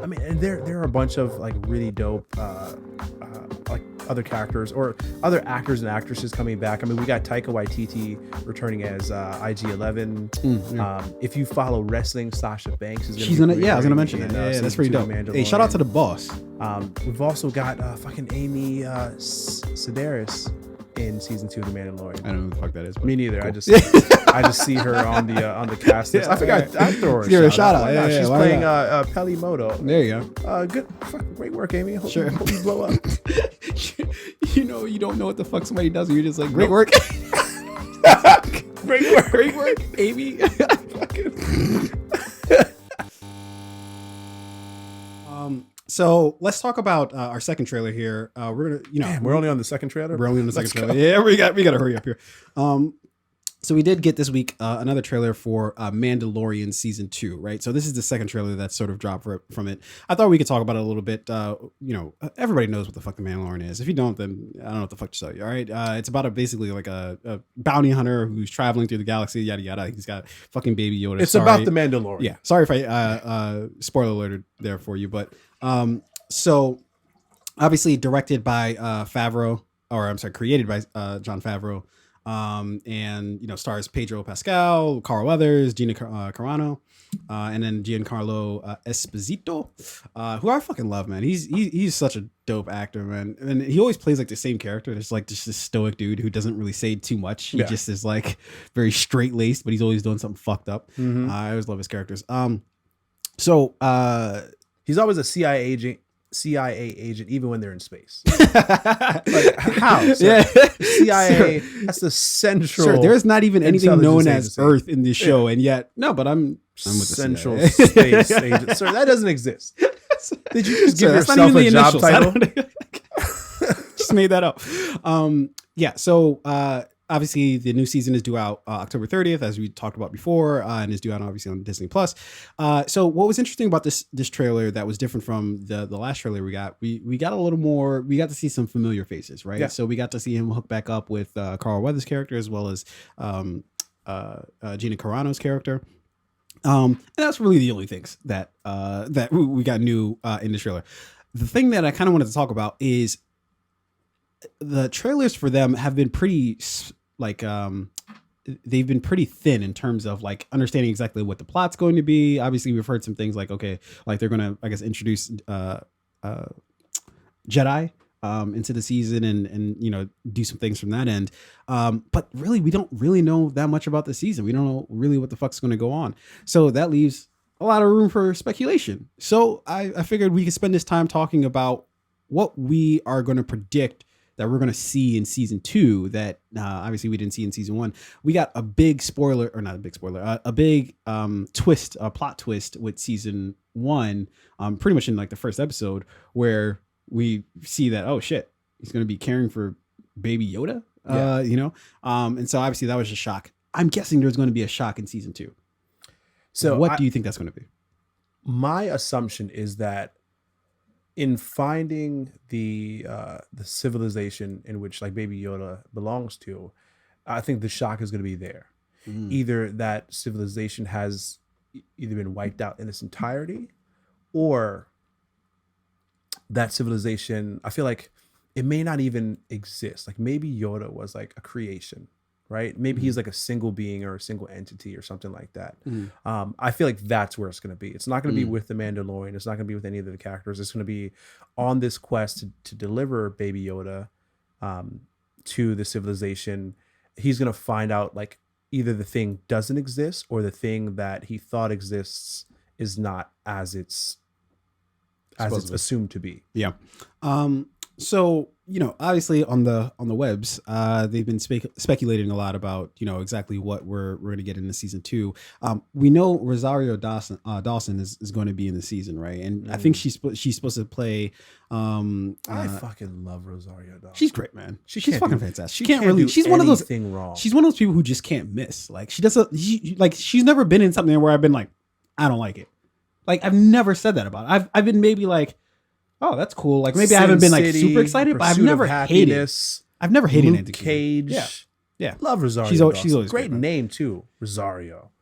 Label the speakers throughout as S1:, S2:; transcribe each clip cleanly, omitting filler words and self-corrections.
S1: I mean, and there are a bunch of like really dope like other characters or other actors and actresses coming back. I mean, we got Taika Waititi returning as IG-11. If you follow wrestling, Sasha Banks is
S2: she's gonna I was gonna mention that. Yeah, that's pretty dope. Hey, shout out to the boss.
S1: We've also got fucking Amy Sedaris in season 2 of The Mandalorian.
S2: I don't know who the fuck that is.
S1: Me neither.
S2: Cool.
S1: I just see her on the cast list. I forgot. I throw her
S2: a shout out. Yeah,
S1: she's playing Peli Moto.
S2: There you go.
S1: Good, great work, Amy. Hope
S2: Sure.
S1: you blow up.
S2: You know, you don't know what the fuck somebody does, and you're just like, great work. Great work, Amy. So let's talk about our second trailer here. We're gonna,
S1: Man, we're only on the second trailer.
S2: We're only on the second trailer. Yeah, we got to hurry up here. So we did get this week another trailer for Mandalorian season 2, right? So this is the second trailer that's sort of dropped from it. I thought we could talk about it a little bit. Everybody knows what the fuck the Mandalorian is. If you don't, then I don't know what the fuck to tell you. All right, it's about basically like a bounty hunter who's traveling through the galaxy. Yada yada. He's got fucking Baby Yoda.
S1: It's about the Mandalorian.
S2: Yeah. Sorry if I spoiler alert there for you, but so obviously directed by created by Jon Favreau. And stars Pedro Pascal, Carl Weathers, Gina Carano, and then Giancarlo Esposito, who I fucking love, man. He's such a dope actor, man, and he always plays like the same character. There's like just this stoic dude who doesn't really say too much. He just is like very straight laced, but he's always doing something fucked up. I always love his characters. So
S1: he's always a CIA agent, even when they're in space. Like, how? Sir? CIA. That's the central.
S2: Sure, there is not even anything known as Earth in this show, and yet no. But I'm with the
S1: central space agent. Sir, that doesn't exist. Did you just give yourself a job title?
S2: Just made that up. So obviously the new season is due out October 30th, as we talked about before, and is due out obviously on Disney Plus. So what was interesting about this trailer that was different from the last trailer we got a little more. We got to see some familiar faces, right? Yeah. So we got to see him hook back up with Carl Weathers' character as well as Gina Carano's character. And that's really the only things that we got new in the trailer. The thing that I kind of wanted to talk about is the trailers for them have been pretty they've been pretty thin in terms of like understanding exactly what the plot's going to be. Obviously, we've heard some things like, okay, like they're going to, I guess, introduce Jedi into the season and do some things from that end. But really, we don't really know that much about the season. We don't know really what the fuck's going to go on. So that leaves a lot of room for speculation. So I figured we could spend this time talking about what we are going to predict that we're going to see in season 2 that obviously we didn't see in season 1. We got a big spoiler, or not a big spoiler, a big twist, a plot twist with season 1, pretty much in like the first episode, where we see that, oh shit, he's going to be caring for Baby Yoda, and so obviously that was a shock. I'm guessing there's going to be a shock in season 2. So what do you think that's going to be?
S1: My assumption is that in finding the civilization in which like Baby Yoda belongs to, I think the shock is going to be there. Either that civilization has either been wiped out in its entirety, or that civilization, I feel like it may not even exist. Like maybe Yoda was like a creation, right? Maybe he's like a single being or a single entity or something like that. I feel like that's where it's going to be. It's not going to be with the Mandalorian. It's not going to be with any of the characters. It's going to be on this quest to deliver Baby Yoda to the civilization. He's going to find out like either the thing doesn't exist or the thing that he thought exists is not as it's assumed to be.
S2: Yeah. So, obviously on the webs, they've been speculating a lot about, exactly what we're going to get in the season 2. We know Rosario Dawson is going to be in the season, right? And I think she's supposed to play.
S1: I fucking love Rosario Dawson.
S2: She's great, man. She's fucking fantastic.
S1: She can't really. She's one of those thing wrong.
S2: She's one of those people who just can't miss. Like she doesn't. She's never been in something where I've been like, I don't like it. Like I've never said that about it. I've been maybe like, oh, that's cool. Like maybe I haven't been like super excited, but I've never hated. I've never hated
S1: Luke Cage.
S2: Yeah.
S1: Love Rosario. She's always great name too, Rosario.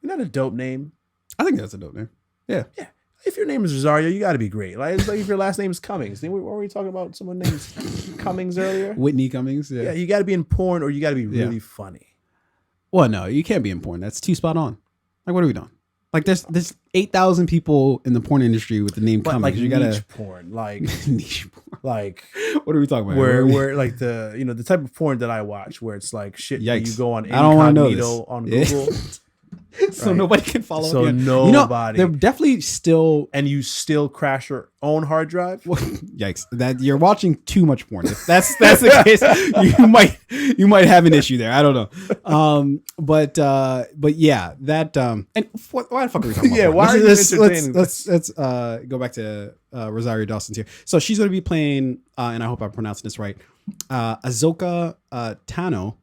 S1: Isn't that a dope name?
S2: I think that's a dope name. Yeah.
S1: if your name is Rosario, you got to be great. Like, it's like if your last name is Cummings. Then we were we talking about someone named Cummings earlier?
S2: Whitney Cummings.
S1: Yeah, you got to be in porn or you got to be really funny.
S2: Well, no, you can't be in porn. That's too spot on. Like, what are we doing? Like, there's 8,000 people in the porn industry with the name Cummings.
S1: Like
S2: you gotta
S1: niche porn, like
S2: niche porn.
S1: Like
S2: what are we talking about?
S1: where like the the type of porn that I watch, where it's like shit.
S2: Yikes.
S1: You go on
S2: I don't want to know
S1: incognito
S2: this.
S1: on Google.
S2: So nobody can follow.
S1: So
S2: up.
S1: nobody.
S2: They're definitely still.
S1: And you still crash your own hard drive.
S2: Yikes! That you're watching too much porn. If that's the case, you might have an issue there. I don't know. But yeah, that and why the fuck are we talking about?
S1: Yeah,
S2: porn?
S1: why are you entertaining?
S2: Let's go back to Rosario Dawson's here. So she's going to be playing, and I hope I'm pronouncing this right, Ahsoka Tano.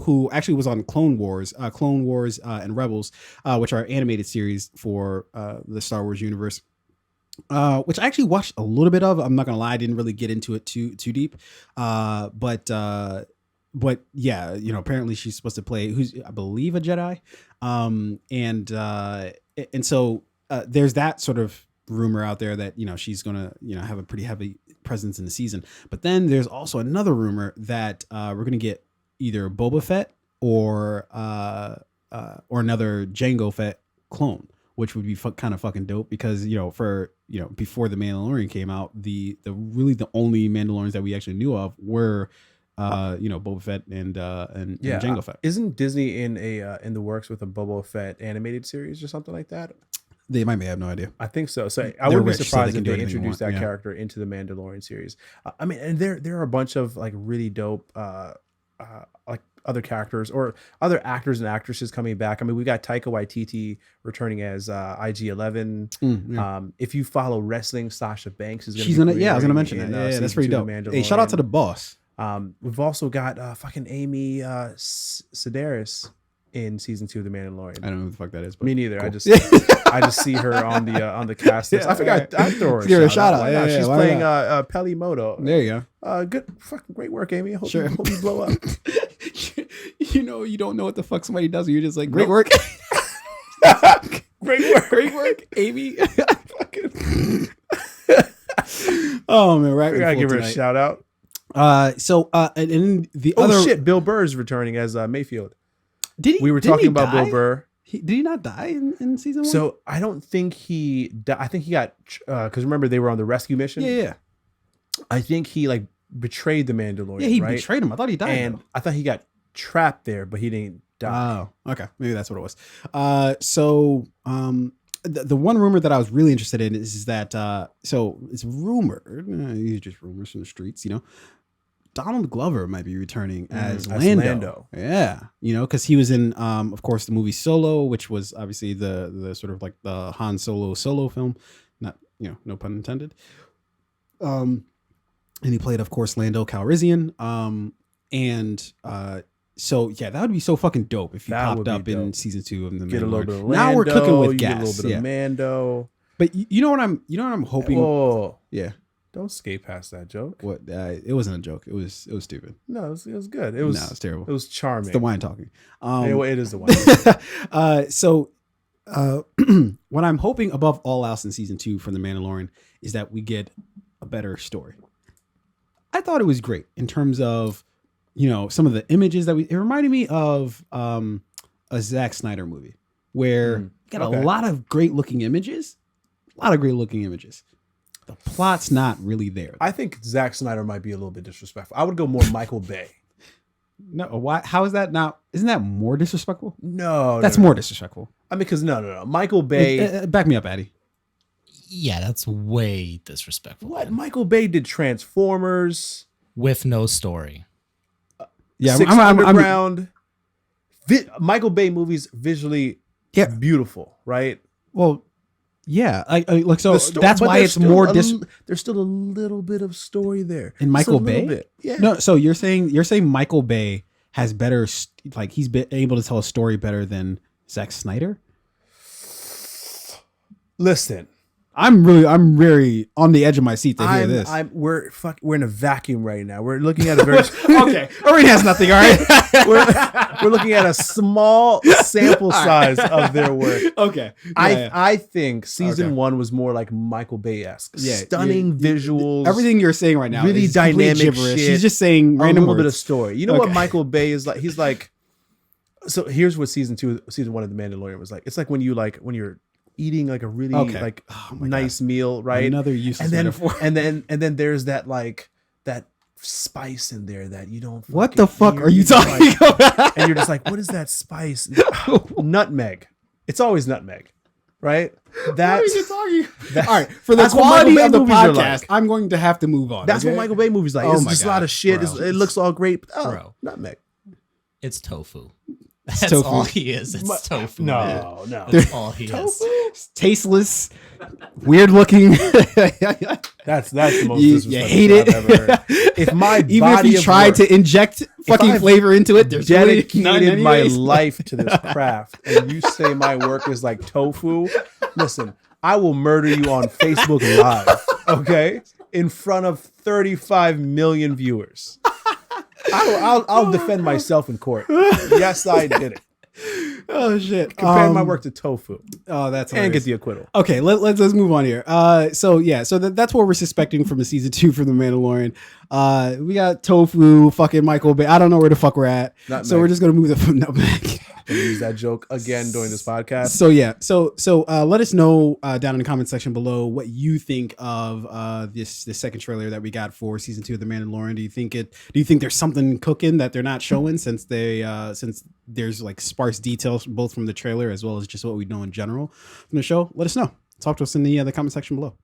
S2: Who actually was on Clone Wars and Rebels, which are animated series for the Star Wars universe, which I actually watched a little bit of. I'm not gonna lie, I didn't really get into it too deep, but yeah, apparently she's supposed to play who's I believe a Jedi, and so there's that sort of rumor out there that she's gonna have a pretty heavy presence in the season. But then there's also another rumor that we're gonna get either Boba Fett or another Jango Fett clone, which would be kind of fucking dope because before the Mandalorian came out, the only Mandalorians that we actually knew of were Boba Fett and Jango Fett.
S1: Isn't Disney in the works with a Boba Fett animated series or something like that?
S2: They might have no idea.
S1: I think so. So I wouldn't be surprised if they introduced that
S2: yeah.
S1: character into the Mandalorian series. I mean, and there are a bunch of like really dope like other characters or other actors and actresses coming back. I mean, we got Taika Waititi returning as IG-11. If you follow wrestling, Sasha Banks is gonna
S2: I was gonna mention that. Yeah, that's pretty dope. Hey, shout out to the boss.
S1: We've also got fucking Amy Sedaris in season 2 of The Mandalorian.
S2: I don't know who the fuck that is. But
S1: me neither.
S2: Cool.
S1: I just see her on the cast list. I forgot. I throw her
S2: a shout out. Yeah,
S1: she's playing Peli Moto.
S2: There you go.
S1: Good, fucking great work, Amy. I hope you blow up.
S2: You don't know what the fuck somebody does. You're just like, great work. Great work, Amy. Oh man, right.
S1: We gotta give her a shout out.
S2: And the other
S1: shit, Bill Burr is returning as Mayfield.
S2: We
S1: were talking about Bill Burr.
S2: Did he not die in season 1?
S1: So I don't think he died. I think he got because remember they were on the rescue mission.
S2: Yeah.
S1: I think he like betrayed the Mandalorian.
S2: Yeah, he
S1: right?
S2: betrayed him. I thought he died.
S1: And I thought he got trapped there, but he didn't die.
S2: Oh, okay. Maybe that's what it was. The one rumor that I was really interested in is that so it's rumored. These are just rumors from the streets, Donald Glover might be returning as Lando. Yeah, because he was in, of course, the movie Solo, which was obviously the sort of like the Han Solo film. Not, no pun intended. And he played, of course, Lando Calrissian. So yeah, that would be so fucking dope if he popped up in season 2 of the Mandalorian.
S1: Get a little bit of Lando.
S2: Now we're cooking with gas.
S1: Get a little bit of Mando.
S2: But you know what I'm hoping.
S1: Oh
S2: yeah.
S1: Don't skate past that joke.
S2: What? It wasn't a joke. It was stupid.
S1: No, it was good. It was
S2: terrible.
S1: It was charming.
S2: It's the wine talking.
S1: It is the wine.
S2: So what I'm hoping above all else in season 2 from the Mandalorian is that we get a better story. I thought it was great in terms of some of the images that it reminded me of a Zack Snyder movie where you got a lot of great looking images. The plot's not really there.
S1: I think Zack Snyder might be a little bit disrespectful. I would go more Michael Bay.
S2: No, why? How is that not? Isn't that more disrespectful?
S1: No,
S2: that's more disrespectful.
S1: I mean, because no. Michael Bay.
S2: Back me up, Addy.
S3: Yeah, that's way disrespectful.
S1: What? Michael Bay did Transformers
S3: with no story.
S1: Yeah, Six Underground. Michael Bay movies visually beautiful, right?
S2: Well, yeah, like so that's why it's more.
S1: There's still a little bit of story there
S2: in Michael Bay.
S1: Yeah.
S2: No, so you're saying Michael Bay has better, like he's been able to tell a story better than Zack Snyder.
S1: Listen,
S2: I'm very on the edge of my seat to hear this.
S1: We're in a vacuum right now. We're looking at a very
S2: Okay, Arena has nothing. All right,
S1: we're looking at a small sample size of their work.
S2: Okay,
S1: I think season 1 was more like Michael Bay-esque.
S2: Yeah,
S1: Stunning visuals.
S2: everything you're saying right now
S1: really
S2: is complete
S1: dynamic
S2: gibberish.
S1: shit.
S2: He's just saying
S1: a
S2: random
S1: little bit of
S2: words.
S1: story. You know what
S2: Okay.
S1: Michael Bay is like? He's like. So here's what season 1 of The Mandalorian was like. It's like when you're eating like a really like nice meal, right?
S2: Another useless metaphor.
S1: and then there's that like that spice in there that you don't.
S2: What the fuck
S1: hear.
S2: are you
S1: You're just
S2: talking about?
S1: And you're just like, what is that spice? Nutmeg. It's always nutmeg, right?
S2: What are you talking? All right, for the
S1: that's what
S2: quality
S1: Michael
S2: of
S1: Bay
S2: the
S1: movies are
S2: podcast,
S1: like.
S2: I'm going to have to move on.
S1: That's
S2: okay?
S1: what Michael Bay movies like.
S2: Oh
S1: It's
S2: my
S1: just a lot
S2: God,
S1: of shit.
S2: bro.
S1: It looks all great. Oh,
S3: Bro.
S1: nutmeg.
S3: It's tofu. That's
S2: tofu.
S3: all he is. It's tofu. man.
S1: No.
S3: That's all he is.
S2: It's tasteless, weird looking.
S1: That's the most
S2: You
S1: disrespectful
S2: hate
S1: shit
S2: it.
S1: I've ever heard. If my
S2: Even if
S1: body
S2: you
S1: of
S2: tried
S1: work,
S2: to inject fucking
S1: I've
S2: flavor into it, there's really none
S1: dedicated my
S2: anyways.
S1: life to this craft, and you say my work is like tofu, listen, I will murder you on Facebook Live, okay, in front of 35 million viewers. I'll defend myself in court. Yes, I did it.
S2: Oh shit!
S1: Compare my work to tofu
S2: Oh, that's
S1: and
S2: hilarious.
S1: get the acquittal.
S2: Okay, let's move on here. So that's what we're suspecting from the season 2 for the Mandalorian. We got tofu, fucking Michael Bay. I don't know where the fuck we're at.
S1: Nutmeg.
S2: So we're just gonna move the nutmeg.
S1: I'm gonna use that joke again during this podcast.
S2: So yeah, so let us know down in the comment section below what you think of this second trailer that we got for season 2 of the Mandalorian. Do you think there's something cooking that they're not showing since there's like sparse details both from the trailer as well as just what we know in general from the show? Let us know. Talk to us in the comment section below.